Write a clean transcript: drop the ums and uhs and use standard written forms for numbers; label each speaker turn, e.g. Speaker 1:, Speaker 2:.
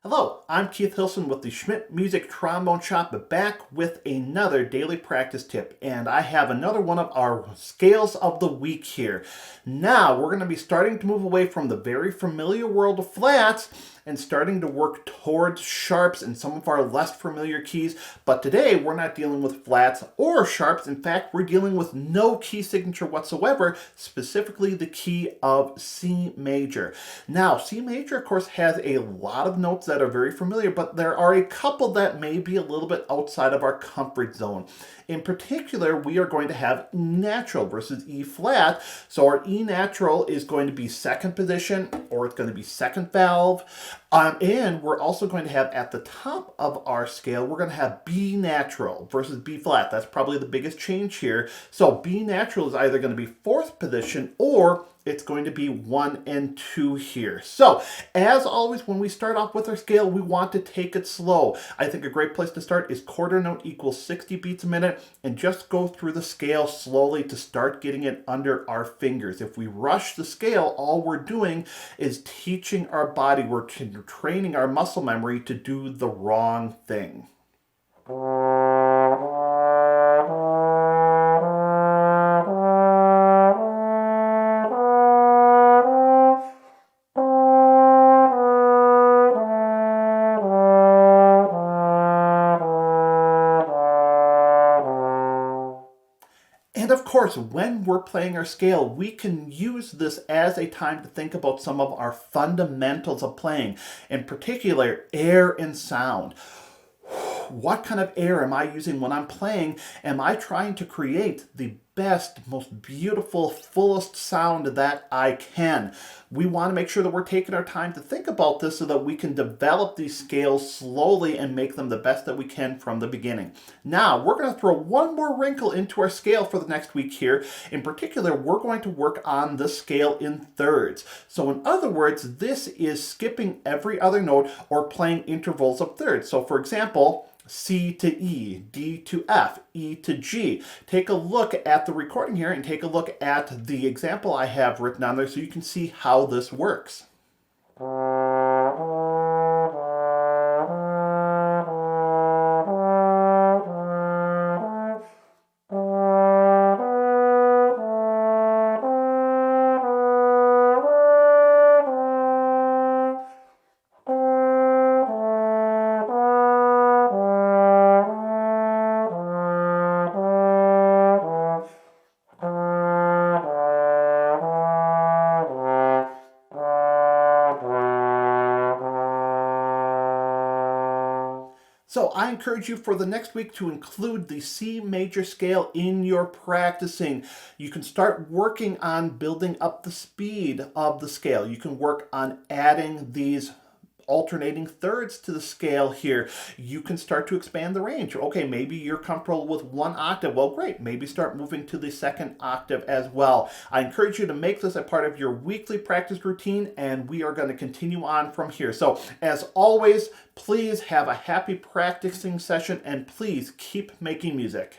Speaker 1: Hello, I'm Keith Hilson with the Schmidt Music Trombone Shop, back with another daily practice tip, and I have another one of our scales of the week here. Now, we're going to be starting to move away from the very familiar world of flats and starting to work towards sharps and some of our less familiar keys, but today we're not dealing with flats or sharps. In fact, we're dealing with no key signature whatsoever, specifically the key of C major. Now, C major, of course, has a lot of notes that are very familiar, but there are a couple that may be a little bit outside of our comfort zone. In particular, we are going to have E natural versus E flat. So our E natural is going to be second position, or it's going to be second valve. And we're also going to have at the top of our scale, we're going to have B natural versus B flat. That's probably the biggest change here. So B natural is either going to be fourth position or it's going to be 1 and 2 here. So, as always, when we start off with our scale, we want to take it slow. I think a great place to start is quarter note equals 60 beats a minute, and just go through the scale slowly to start getting it under our fingers. If we rush the scale, all we're doing is teaching our body, we're training our muscle memory to do the wrong thing. And of course, when we're playing our scale, we can use this as a time to think about some of our fundamentals of playing, in particular, air and sound. What kind of air am I using when I'm playing? Am I trying to create the best, most beautiful, fullest sound that I can? We want to make sure that we're taking our time to think about this so that we can develop these scales slowly and make them the best that we can from the beginning. Now, we're going to throw one more wrinkle into our scale for the next week here. In particular, we're going to work on the scale in thirds. So in other words, this is skipping every other note or playing intervals of thirds. So for example, C to E, D to F, E to G. Take a look at the recording here and take a look at the example I have written on there so you can see how this works. So I encourage you for the next week to include the C major scale in your practicing. You can start working on building up the speed of the scale. You can work on adding these alternating thirds to the scale here. You can start to expand the range. Okay, maybe you're comfortable with 1 octave. Well, great. Maybe start moving to the 2nd octave as well. I encourage you to make this a part of your weekly practice routine, and we are going to continue on from here. So, as always, please have a happy practicing session, and please keep making music.